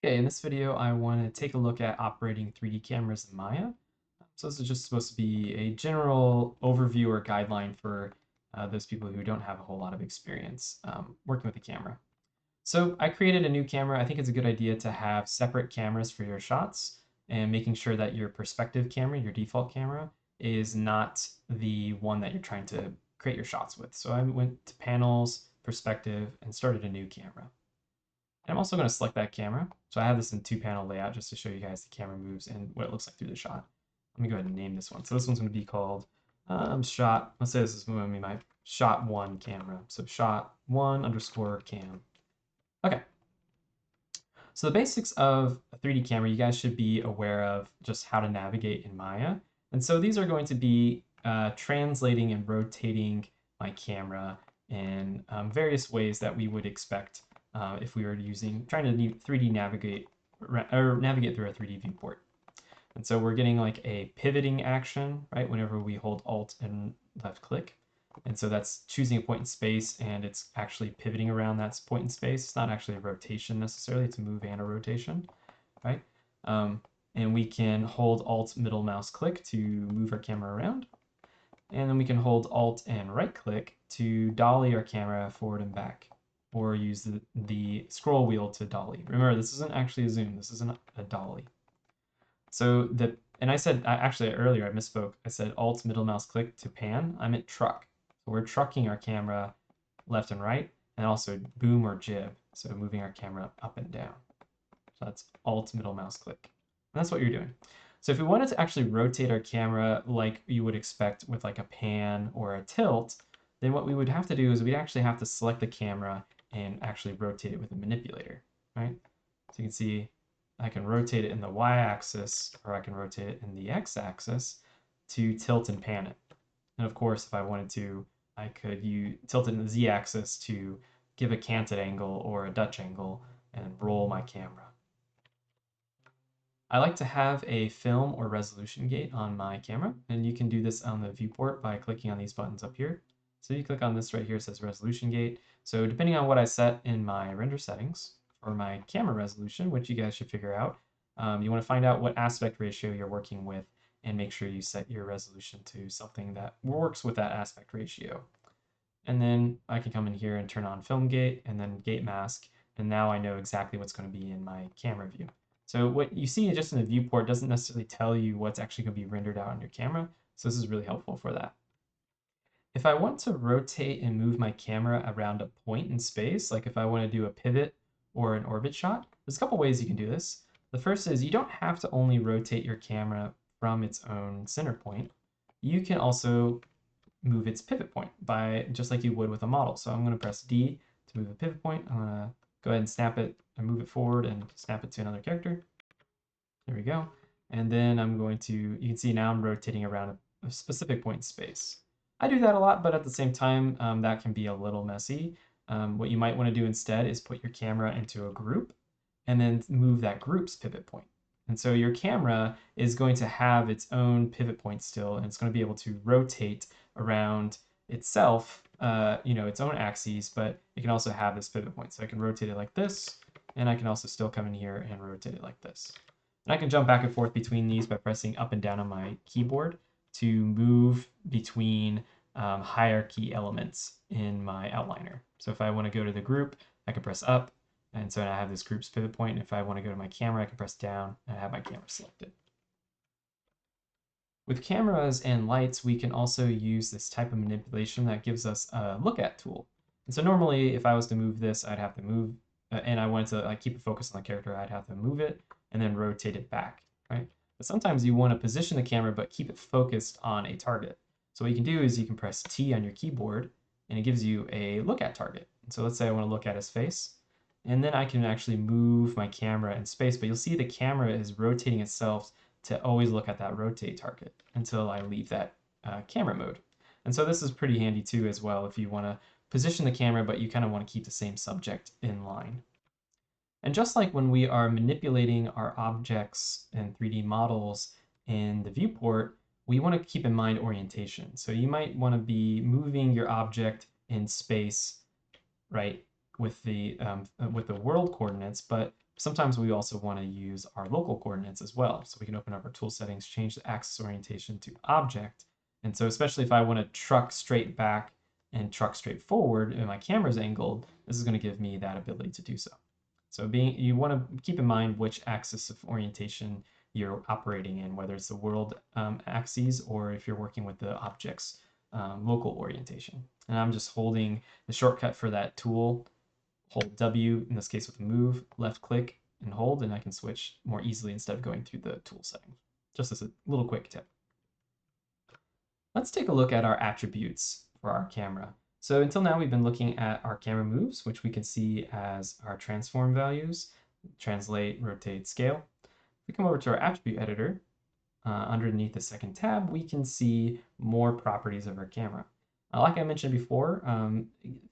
Okay, in this video, I want to take a look at operating 3D cameras in Maya. So this is just supposed to be a general overview or guideline for those people who don't have a whole lot of experience working with the camera. So I created a new camera. I think it's a good idea to have separate cameras for your shots and making sure that your perspective camera, your default camera, is not the one that you're trying to create your shots with. So I went to panels, perspective, and started a new camera. And I'm also going to select that camera. So I have this in two-panel layout just to show you guys the camera moves and what it looks like through the shot. Let me go ahead and name this one. So this one's going to be called shot. Let's say this is going to be my shot one camera. So shot one underscore cam. Okay. So the basics of a 3D camera, you guys should be aware of just how to navigate in Maya. And so these are going to be translating and rotating my camera in various ways that we would expect if we were trying to 3D navigate or navigate through a 3D viewport. And so we're getting like a pivoting action, right? Whenever we hold Alt and left click. And so that's choosing a point in space and it's actually pivoting around that point in space. It's not actually a rotation necessarily, it's a move and a rotation, right? And we can hold Alt middle mouse click to move our camera around. And then we can hold Alt and right click to dolly our camera forward and back, or use the scroll wheel to dolly. Remember, this isn't actually a zoom, this isn't a dolly. So and I said, actually earlier I misspoke. I said Alt middle mouse click to pan. I meant truck. So we're trucking our camera left and right, and also boom or jib. So moving our camera up and down. So that's Alt middle mouse click. And that's what you're doing. So if we wanted to actually rotate our camera like you would expect with like a pan or a tilt, then what we would have to do is we'd actually have to select the camera and actually rotate it with a manipulator, right? So you can see I can rotate it in the y-axis or I can rotate it in the x-axis to tilt and pan it. And of course, if I wanted to, I could tilt it in the z-axis to give a canted angle or a Dutch angle and roll my camera. I like to have a film or resolution gate on my camera, and you can do this on the viewport by clicking on these buttons up here. So you click on this right here, it says resolution gate. So depending on what I set in my render settings for my camera resolution, which you guys should figure out, you want to find out what aspect ratio you're working with and make sure you set your resolution to something that works with that aspect ratio. And then I can come in here and turn on film gate and then gate mask, and now I know exactly what's going to be in my camera view. So what you see just in the viewport doesn't necessarily tell you what's actually going to be rendered out on your camera, so this is really helpful for that. If I want to rotate and move my camera around a point in space, like if I want to do a pivot or an orbit shot, there's a couple ways you can do this. The first is you don't have to only rotate your camera from its own center point. You can also move its pivot point by just like you would with a model. So I'm going to press D to move a pivot point. I'm going to go ahead and snap it and move it forward and snap it to another character. There we go. And then I'm going to, you can see now I'm rotating around a specific point in space. I do that a lot, but at the same time, that can be a little messy. What you might want to do instead is put your camera into a group and then move that group's pivot point. And so your camera is going to have its own pivot point still, and it's going to be able to rotate around itself, its own axes, but it can also have this pivot point. So I can rotate it like this, and I can also still come in here and rotate it like this. And I can jump back and forth between these by pressing up and down on my keyboard to move between hierarchy elements in my outliner. So if I want to go to the group, I can press up, and so I have this group's pivot point. If I want to go to my camera, I can press down and I have my camera selected. With cameras and lights, we can also use this type of manipulation that gives us a look at tool. And so normally if I was to move this, I'd have to move, and I wanted to keep it focused on the character, I'd have to move it and then rotate it back, right? But sometimes you want to position the camera but keep it focused on a target. So what you can do is you can press T on your keyboard and it gives you a look at target. And so let's say I want to look at his face, and then I can actually move my camera in space, but you'll see the camera is rotating itself to always look at that rotate target until I leave that camera mode. And so this is pretty handy too as well if you want to position the camera but you kind of want to keep the same subject in line. And just like when we are manipulating our objects and 3D models in the viewport, we want to keep in mind orientation. So you might want to be moving your object in space, right, with the world coordinates, but Sometimes we also want to use our local coordinates as well. So we can open up our tool settings, change the axis orientation to object. And so especially if I want to truck straight back and truck straight forward and my camera's angled, this is going to give me that ability to do so. So you want to keep in mind which axis of orientation you're operating in, whether it's the world axes or if you're working with the object's local orientation. And I'm just holding the shortcut for that tool, hold W, in this case with move, left click and hold, and I can switch more easily instead of going through the tool settings. Just as a little quick tip. Let's take a look at our attributes for our camera. So until now, we've been looking at our camera moves, which we can see as our transform values, translate, rotate, scale. If we come over to our attribute editor, underneath the second tab, we can see more properties of our camera. Like I mentioned before,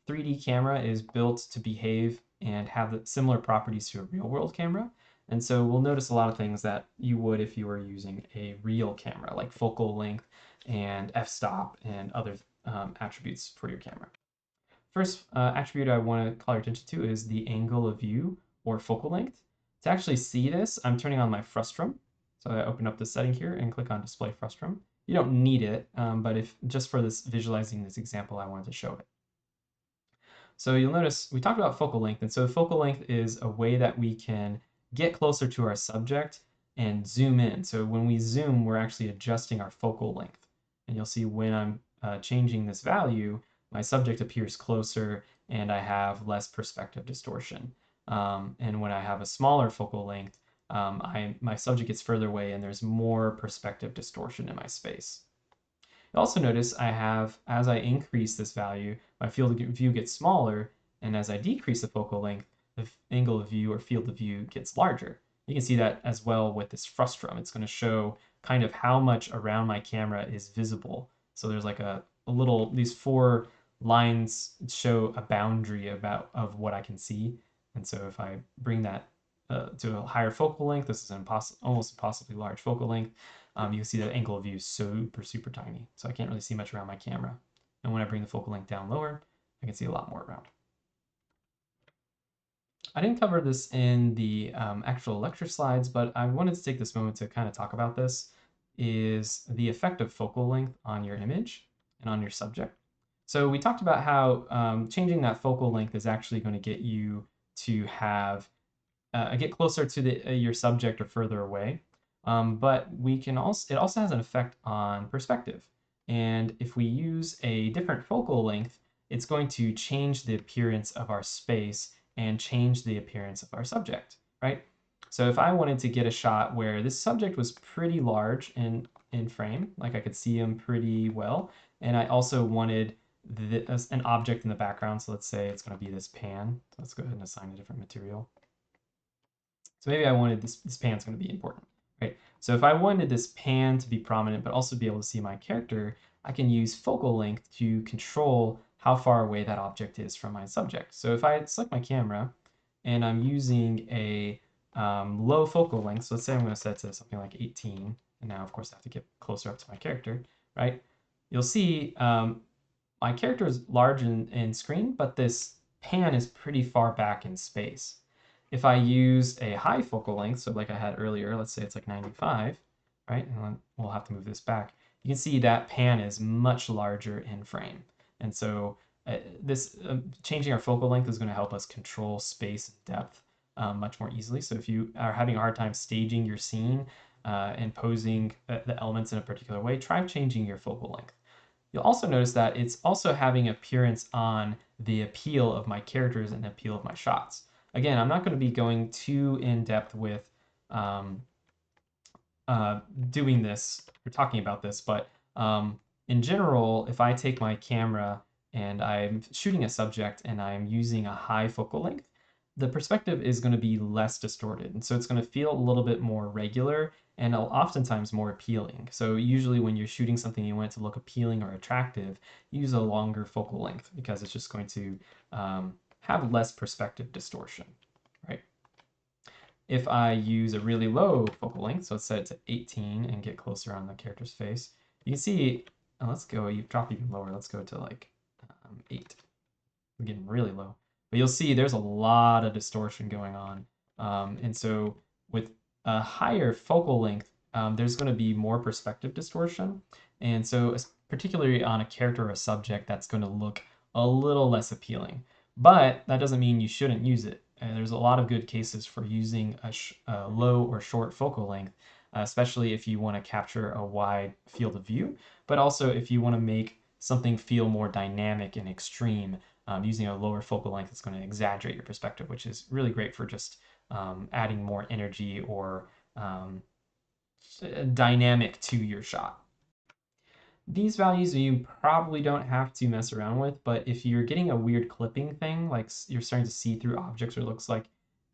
3D camera is built to behave and have similar properties to a real world camera. And so we'll notice a lot of things that you would if you were using a real camera, like focal length and f-stop and other attributes for your camera. First attribute I want to call your attention to is the angle of view or focal length. To actually see this, I'm turning on my frustum. So I open up the setting here and click on display frustum. You don't need it, but if just for this visualizing this example, I wanted to show it. So you'll notice we talked about focal length, and so focal length is a way that we can get closer to our subject and zoom in. So when we zoom, we're actually adjusting our focal length. And you'll see when I'm changing this value, my subject appears closer and I have less perspective distortion. And when I have a smaller focal length, my subject gets further away and there's more perspective distortion in my space. You'll also notice I have, as I increase this value, my field of view gets smaller, and as I decrease the focal length, the angle of view or field of view gets larger. You can see that as well with this frustum. It's going to show kind of how much around my camera is visible. So there's like a little, these 4 lines show a boundary of what I can see. And so if I bring that to a higher focal length, this is an almost impossibly large focal length, you can see the angle of view is super, super tiny. So I can't really see much around my camera. And when I bring the focal length down lower, I can see a lot more around. I didn't cover this in the actual lecture slides, but I wanted to take this moment to kind of talk about this, is the effect of focal length on your image and on your subject. So we talked about how changing that focal length is actually going to get you to have get closer to your subject or further away. But it also has an effect on perspective. And if we use a different focal length, it's going to change the appearance of our space and change the appearance of our subject, right? So if I wanted to get a shot where this subject was pretty large in frame, like I could see him pretty well, and I also wanted an object in the background, so let's say it's going to be this pan. So let's go ahead and assign a different material. So maybe I wanted this pan's going to be important, right? So if I wanted this pan to be prominent, but also be able to see my character, I can use focal length to control how far away that object is from my subject. So if I select my camera and I'm using a low focal length, so let's say I'm going to set to something like 18, and now of course I have to get closer up to my character, right? You'll see my character is large in screen, but this pan is pretty far back in space. If I use a high focal length, so like I had earlier, let's say it's like 95, right? And we'll have to move this back. You can see that pan is much larger in frame. And so changing our focal length is going to help us control space and depth much more easily. So if you are having a hard time staging your scene and posing the elements in a particular way, try changing your focal length. You'll also notice that it's also having appearance on the appeal of my characters and the appeal of my shots. Again, I'm not going to be going too in depth with doing this or talking about this, but in general, if I take my camera and I'm shooting a subject and I'm using a high focal length, the perspective is going to be less distorted. And so it's going to feel a little bit more regular and oftentimes more appealing. So usually when you're shooting something you want it to look appealing or attractive, use a longer focal length because it's just going to have less perspective distortion, right? If I use a really low focal length, so let's set it to 18 and get closer on the character's face, you can see, let's go, you drop even lower, let's go to like 8. We're getting really low. But you'll see there's a lot of distortion going on And so with a higher focal length, there's going to be more perspective distortion. And so, particularly on a character or a subject, that's going to look a little less appealing. But that doesn't mean you shouldn't use it. And there's a lot of good cases for using a low or short focal length, especially if you want to capture a wide field of view, but also if you want to make something feel more dynamic and extreme. Using a lower focal length is going to exaggerate your perspective, which is really great for just adding more energy or dynamic to your shot. These values you probably don't have to mess around with, but if you're getting a weird clipping thing, like you're starting to see through objects or it looks like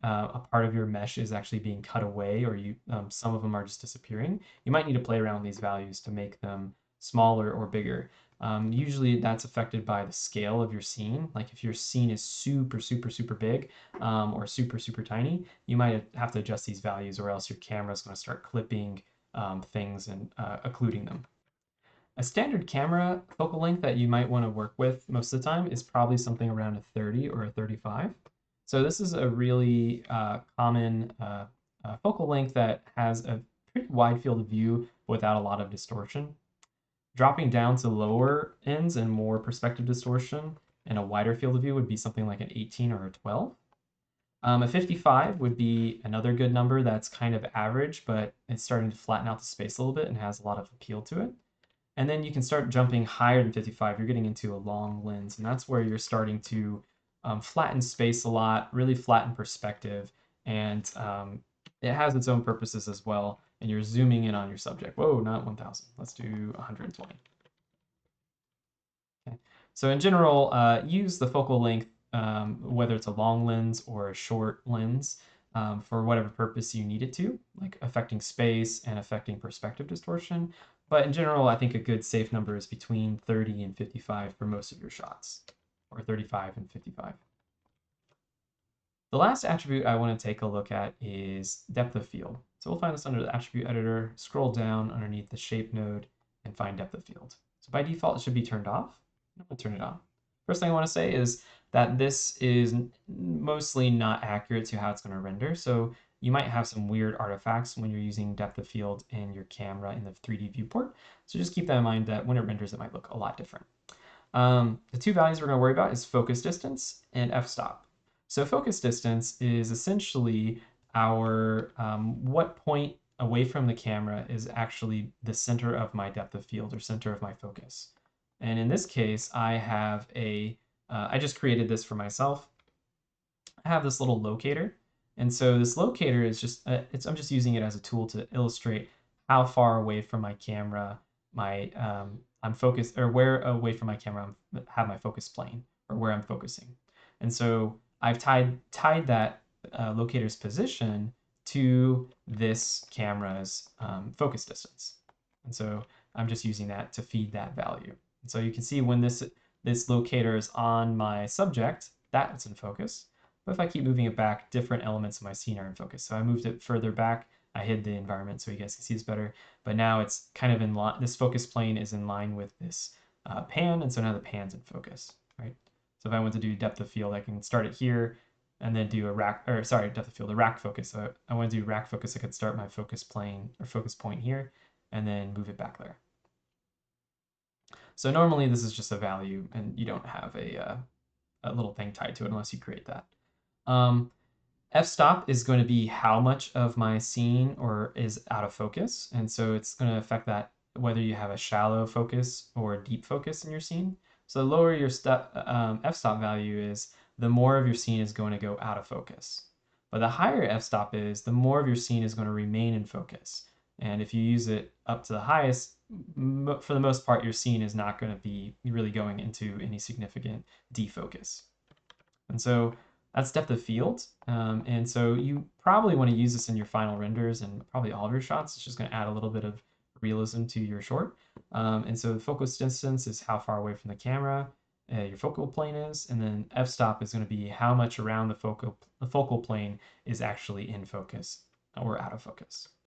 a part of your mesh is actually being cut away or some of them are just disappearing, you might need to play around with these values to make them smaller or bigger. Usually that's affected by the scale of your scene. Like if your scene is super, super, super big or super, super tiny, you might have to adjust these values or else your camera is going to start clipping things and occluding them. A standard camera focal length that you might want to work with most of the time is probably something around a 30 or a 35. So this is a really common focal length that has a pretty wide field of view without a lot of distortion. Dropping down to lower ends and more perspective distortion and a wider field of view would be something like an 18 or a 12. A 55 would be another good number that's kind of average, but it's starting to flatten out the space a little bit and has a lot of appeal to it. And then you can start jumping higher than 55. You're getting into a long lens, and that's where you're starting to flatten space a lot, really flatten perspective, and it has its own purposes as well. And you're zooming in on your subject. Whoa, not 1000. Let's do 120. Okay. So in general, use the focal length, whether it's a long lens or a short lens, for whatever purpose you need it to, like affecting space and affecting perspective distortion. But in general, I think a good safe number is between 30 and 55 for most of your shots, or 35 and 55. The last attribute I want to take a look at is depth of field. So we'll find this under the attribute editor, scroll down underneath the shape node, and find depth of field. So by default, it should be turned off. I'm going to turn it on. First thing I want to say is that this is mostly not accurate to how it's going to render. So you might have some weird artifacts when you're using depth of field in your camera in the 3D viewport. So just keep that in mind that when it renders, it might look a lot different. The two values we're going to worry about is focus distance and f-stop. So focus distance is essentially our what point away from the camera is actually the center of my depth of field or center of my focus. And in this case, I have I just created this for myself. I have this little locator. And so this locator is just, I'm just using it as a tool to illustrate how far away from my camera I'm focused, or where away from my camera I have my focus plane, or where I'm focusing. And so I've tied that locator's position to this camera's focus distance. And so I'm just using that to feed that value. And so you can see when this locator is on my subject, that's in focus. But if I keep moving it back, different elements of my scene are in focus. So I moved it further back. I hid the environment so you guys can see this better. But now it's kind of in line. This focus plane is in line with this pan, and so now the pan's in focus, right? So if I want to do depth of field, I can start it here and then do a rack, or sorry, depth of field, a rack focus. So I want to do rack focus. I could start my focus plane or focus point here and then move it back there. So normally this is just a value and you don't have a little thing tied to it unless you create that. F-stop is going to be how much of my scene or is out of focus. And so it's going to affect that whether you have a shallow focus or a deep focus in your scene. So the lower your f-stop value is, the more of your scene is going to go out of focus. But the higher f-stop is, the more of your scene is going to remain in focus. And if you use it up to the highest, for the most part, your scene is not going to be really going into any significant defocus. And so that's depth of field. And so you probably want to use this in your final renders and probably all of your shots. It's just going to add a little bit of realism to your short. And so the focus distance is how far away from the camera your focal plane is. And then f-stop is going to be how much around the focal plane is actually in focus or out of focus.